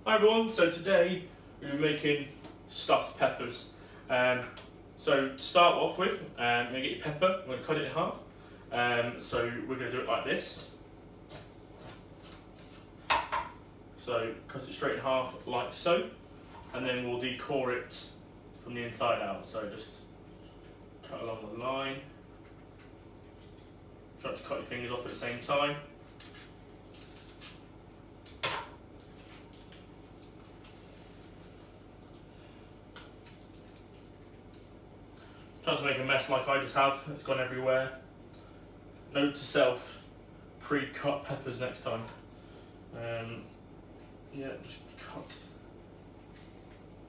Hi everyone, so today we're making stuffed peppers. So to start off with, you're going to get your pepper, I'm going to cut it in half. So we're going to do it like this. So cut it straight in half like so, and then we'll decore it from the inside out. So just cut along the line. Try not to cut your fingers off at the same time. Trying to make a mess like I just have, it's gone everywhere. Note to self, pre-cut peppers next time. Yeah, just cut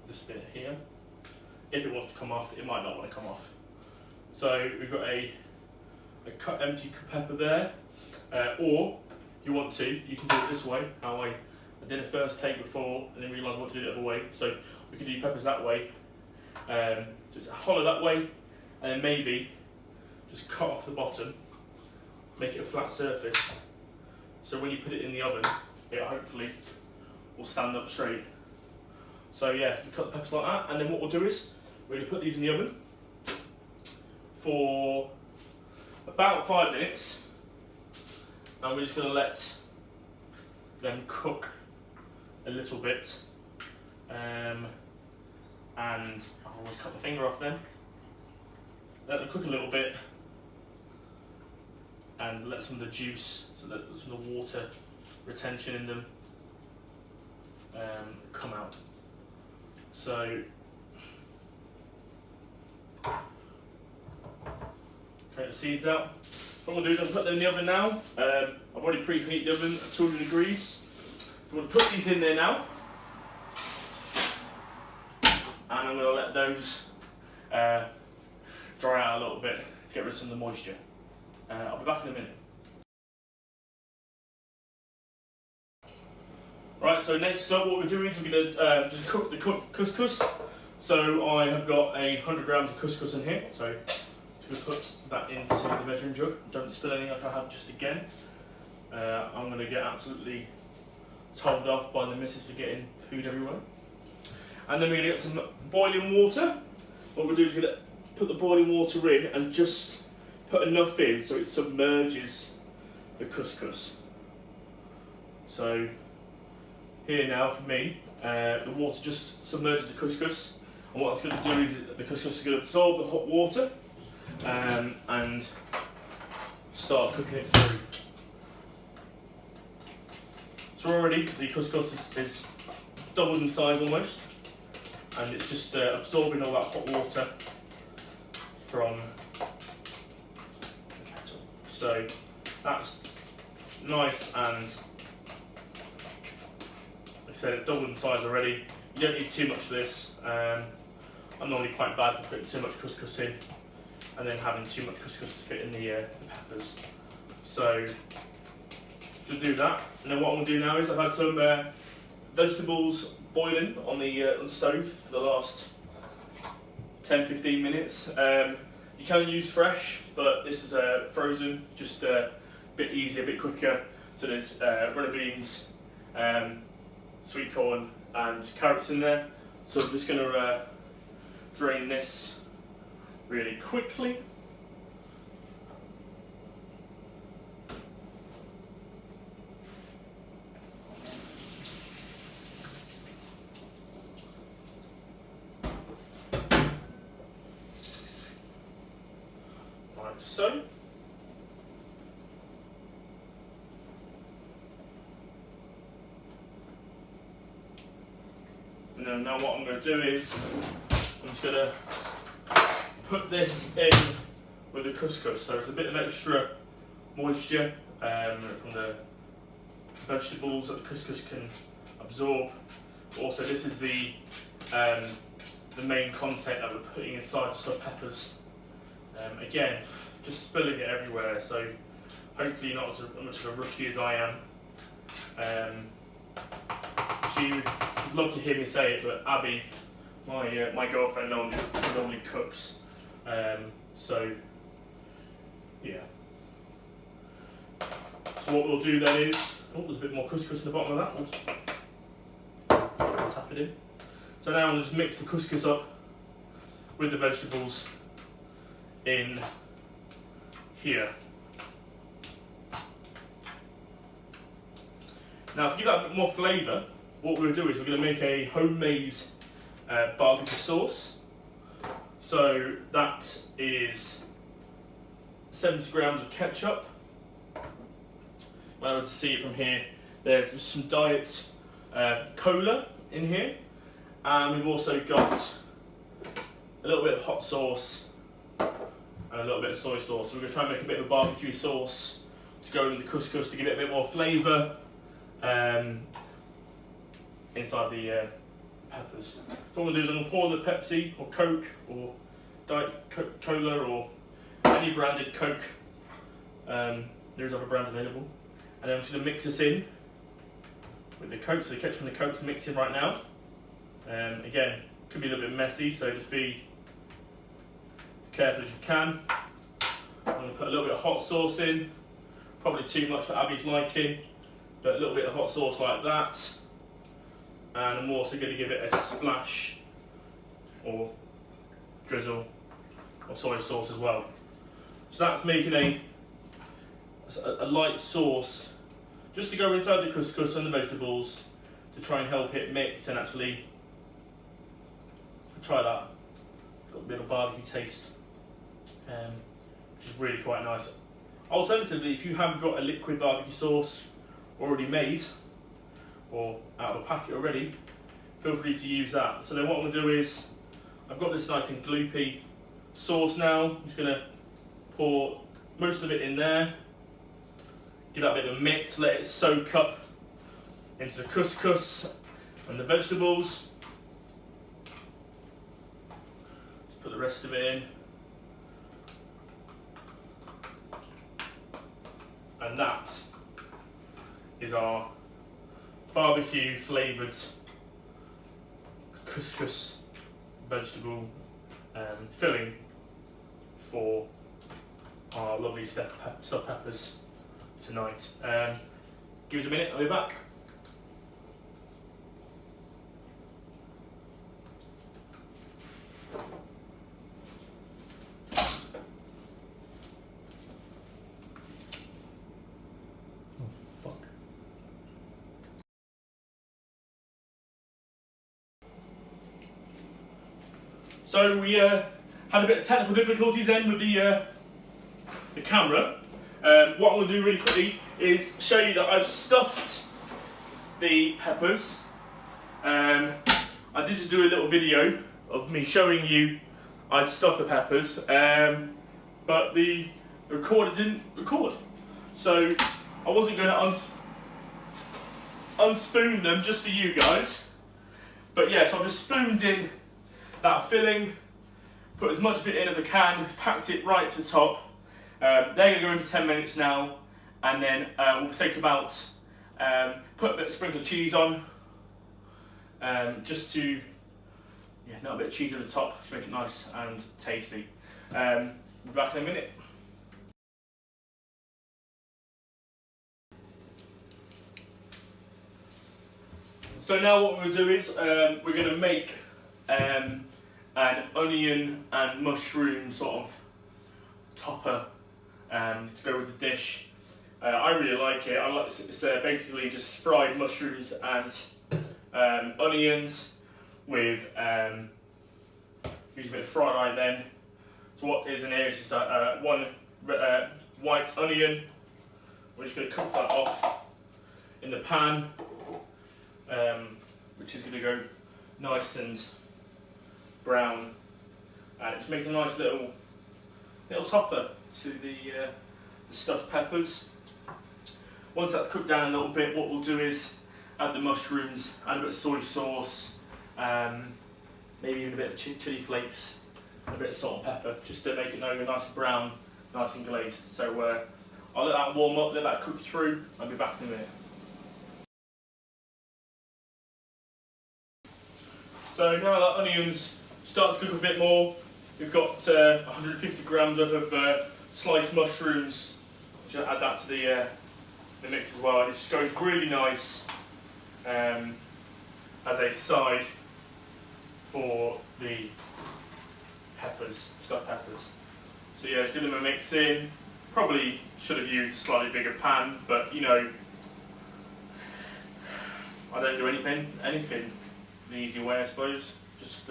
this bit here. If it wants to come off, it might not want to come off. So we've got a cut empty pepper there, or if you want to, you can do it this way, how I did a first take before and then realised I want to do it the other way. So we can do peppers that way, just hollow that way, and then maybe just cut off the bottom, make it a flat surface, so when you put it in the oven, it hopefully will stand up straight. So yeah, you cut the peppers like that, and then what we'll do is, we're going to put these in the oven for about 5 minutes, and we're just going to let them cook a little bit, and I'll always cut my finger off then. Let them cook a little bit and let some of the juice, so that some of the water retention in them come out. So take the seeds out. What I'm going to do is I'm going to put them in the oven now. I've already preheated the oven at 200 degrees. I'm going to put these in there now, and I'm going to let those dry out a little bit, get rid of some of the moisture. I'll be back in a minute. Right, so next up what we're doing is we're going to just cook the couscous. So I have got 100 grams of couscous in here, so just going to put that into the measuring jug. Don't spill any like I have just again. I'm going to get absolutely told off by the missus for getting food everywhere. And then we're going to get some boiling water. What we'll do is we're going to put the boiling water in and just put enough in so it submerges the couscous. So here now for me, the water just submerges the couscous, and what it's going to do is the couscous is going to absorb the hot water and start cooking it through. So already the couscous is doubled in size almost, and it's just absorbing all that hot water from the kettle. So that's nice, and like I said, it doubled in size already. You don't need too much of this. I'm normally quite bad for putting too much couscous in and then having too much couscous to fit in the peppers. So just do that, and then what I'm going to do now is I've had some vegetables boiling on the stove for the last 10-15 minutes. You can use fresh, but this is frozen, just a bit easier, a bit quicker. So there's runner beans, sweet corn and carrots in there. So I'm just going to drain this really quickly. Like so. And then now what I'm going to do is I'm just going to put this in with the couscous, so it's a bit of extra moisture from the vegetables that the couscous can absorb. Also, this is the main content that we're putting inside the stuffed peppers. Again, just spilling it everywhere, so hopefully you're not as much of a rookie as I am. She would love to hear me say it, but Abby, my girlfriend, normally cooks. So yeah. So what we'll do then is, oh, there's a bit more couscous in the bottom of that one. tap it in. So now I'll just mix the couscous up with the vegetables in here. Now to give that a bit more flavour, what we're going to do is we're going to make a homemade barbecue sauce. So that is 70 grams of ketchup. When I were to see it from here, there's some diet cola in here, and we've also got a little bit of hot sauce and a little bit of soy sauce. So we're going to try and make a bit of a barbecue sauce to go in the couscous to give it a bit more flavour inside the peppers. So what I'm going to do is I'm going to pour the Pepsi or Coke or Diet Cola or any branded Coke. There's other brands available. And then I'm just going to mix this in with the Coke. So the ketchup and the Coke's mixing right now. Again, could be a little bit messy, so just be as careful as you can. I'm going to put a little bit of hot sauce in. Probably too much for Abby's liking, but a little bit of hot sauce like that. And I'm also going to give it a splash or drizzle of soy sauce as well. So that's making a light sauce just to go inside the couscous and the vegetables to try and help it mix and actually try that. Got a bit of barbecue taste, which is really quite nice. Alternatively, if you haven't got a liquid barbecue sauce already made or out of a packet already, feel free to use that. So then what I'm going to do is, I've got this nice and gloopy sauce now. I'm just going to pour most of it in there, give that a bit of a mix, let it soak up into the couscous and the vegetables. Just put the rest of it in. And that is our barbecue flavoured couscous vegetable filling for our lovely stuffed peppers tonight. Give us a minute, I'll be back. So we had a bit of technical difficulties then with the camera. What I'm going to do really quickly is show you that I've stuffed the peppers. I did just do a little video of me showing you I'd stuffed the peppers, but the recorder didn't record. So I wasn't going to unspoon them just for you guys. But yeah, so I've just spooned in that filling, put as much of it in as I can, packed it right to the top. They're going to go in for 10 minutes now, and then we'll take about, put a bit of sprinkled cheese on, just to, melt a bit of cheese at the top to make it nice and tasty. We'll be back in a minute. So now what we're going to do is, we're going to make an onion and mushroom sort of topper to go with the dish. I really like it. It's basically just fried mushrooms and onions with use a bit of fried eye then. So what is in here is just one white onion. We're just going to cook that off in the pan, which is going to go nice and brown, and it just makes a nice little topper to the stuffed peppers. Once that's cooked down a little bit, what we'll do is add the mushrooms, add a bit of soy sauce, maybe even a bit of chili flakes, and a bit of salt and pepper, just to make it nice and brown, nice and glazed. So I'll let that warm up, let that cook through. I'll be back in a minute. So now that onions start to cook a bit more, we've got 150 grams worth of sliced mushrooms. Just add that to the mix as well, and it just goes really nice as a side for the peppers, stuffed peppers. So yeah, just give them a mix in. Probably should have used a slightly bigger pan, but you know, I don't do anything the easy way, I suppose. Just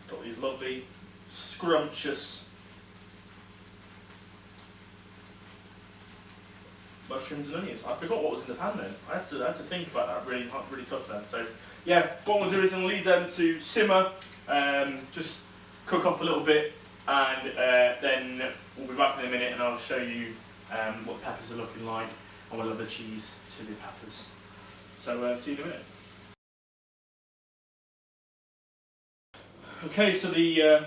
got these lovely, scrumptious mushrooms and onions. I forgot what was in the pan then. I had to think about that really tough then. So yeah, what we'll do is I'll leave them to simmer, just cook off a little bit, and then we'll be back in a minute and I'll show you what the peppers are looking like, and we'll add the cheese to the peppers. So see you in a minute. Okay, so the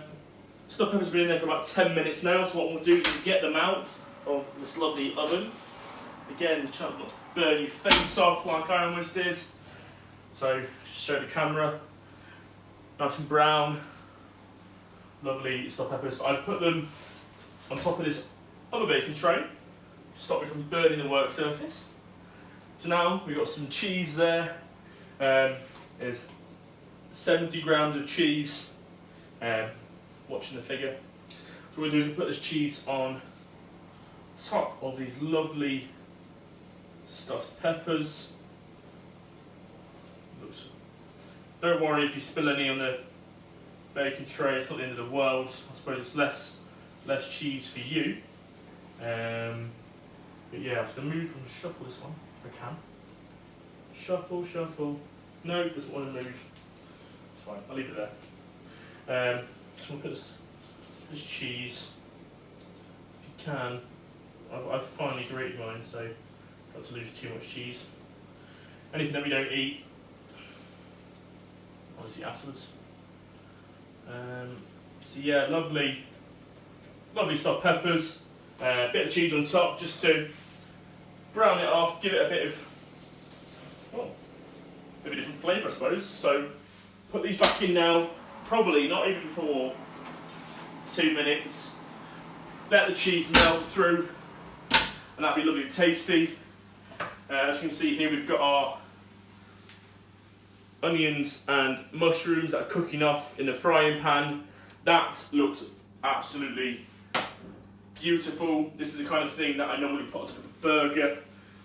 stuffed peppers have been in there for about 10 minutes now, so what we'll do is get them out of this lovely oven. Again, try not to burn your face off like I almost did. So, just show the camera. Nice and brown. Lovely stuffed peppers. I put them on top of this other baking tray to stop me from burning the work surface. So now we've got some cheese there. There's 70 grams of cheese. Watching the figure. So what we'll do is we'll put this cheese on top of these lovely stuffed peppers. Oops. Don't worry if you spill any on the bacon tray, it's not the end of the world. I suppose it's less cheese for you. But yeah, I'm just going to move and shuffle this one if I can. Shuffle, shuffle. No, doesn't want to move. It's fine, I'll leave it there. Just want to put this cheese, if you can. I've finally grated mine, so not to lose too much cheese. Anything that we don't eat, obviously afterwards. So yeah, lovely stuffed peppers. Bit of cheese on top just to brown it off, give it a bit of different flavour, I suppose. So put these back in now. Probably not even for 2 minutes. Let the cheese melt through, and that'll be lovely and tasty. As you can see here, we've got our onions and mushrooms that are cooking off in the frying pan. That looks absolutely beautiful. This is the kind of thing that I normally put on top of a burger,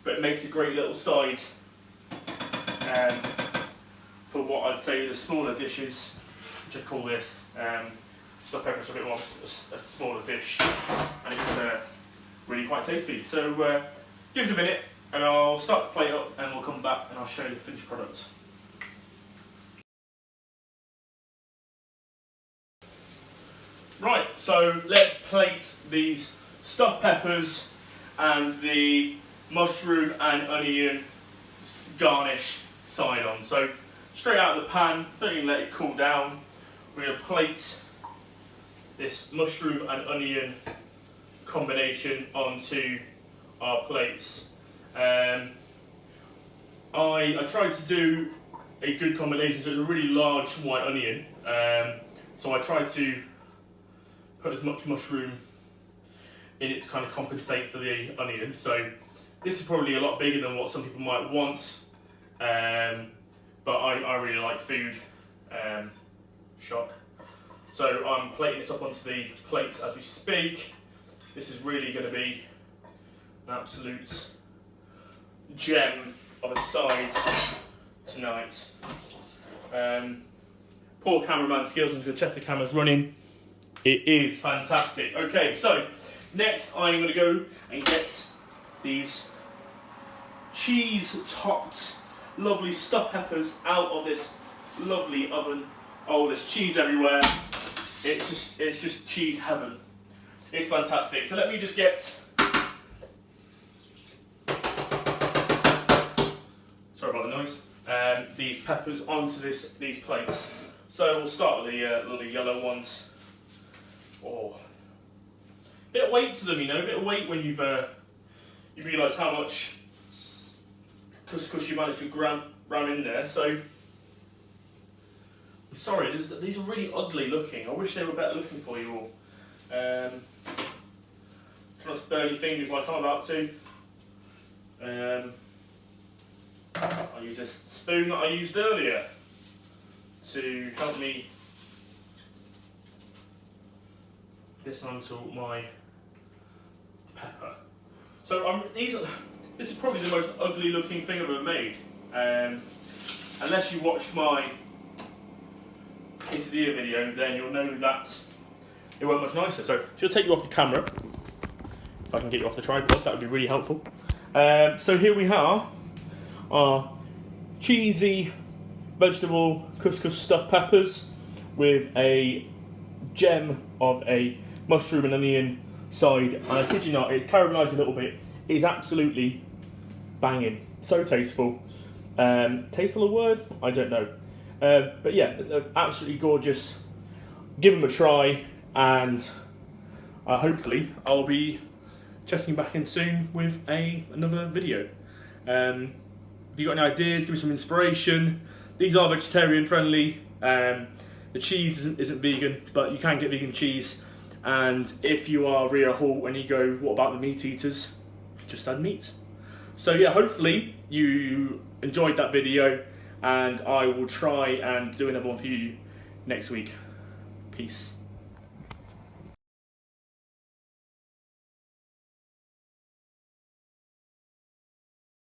but it makes a great little side for what I'd say the smaller dishes, which I call this stuffed peppers, a bit more of a smaller dish, and it's really quite tasty. So give us a minute and I'll start to plate up and we'll come back and I'll show you the finished product. Right, so let's plate these stuffed peppers and the mushroom and onion garnish side on. So straight out of the pan, don't even let it cool down. We're going to plate this mushroom and onion combination onto our plates. I tried to do a good combination, so it's a really large white onion. So I tried to put as much mushroom in it to kind of compensate for the onion. So this is probably a lot bigger than what some people might want, but I really like food. Shock. So I'm plating this up onto the plates as we speak. This is really going to be an absolute gem of a side tonight. Poor cameraman skills, I'm going to check the camera's running. It is fantastic. Okay, so next I'm going to go and get these cheese-topped, lovely stuffed peppers out of this lovely oven. Oh, there's cheese everywhere. It's just cheese heaven. It's fantastic. So let me just get, sorry about the noise, these peppers onto these plates. So we'll start with the little yellow ones. Oh, bit of weight to them, you know. A bit of weight when you realise how much couscous you managed to ram in there. So I'm sorry, these are really ugly looking. I wish they were better looking for you all. Try not to burn your fingers like I'm about to. I'll use this spoon that I used earlier to help me dismantle my pepper. So this is probably the most ugly looking thing I've ever made. Unless you watched my quesadilla video, then you'll know that it won't much nicer. So she'll take you off the camera. If I can get you off the tripod, that would be really helpful. So here we are, our cheesy vegetable couscous stuffed peppers with a gem of a mushroom and onion side. And I kid you not, it's caramelised a little bit. It is absolutely banging. So tasteful. Tasteful a word? I don't know. But yeah, absolutely gorgeous. Give them a try, and hopefully I'll be checking back in soon with another video. If you've got any ideas, give me some inspiration. These are vegetarian friendly. The cheese isn't vegan, but you can get vegan cheese. And if you are Rhea Hall and you go, what about the meat eaters? Just add meat. So yeah, hopefully you enjoyed that video, and I will try and do another one for you next week. Peace.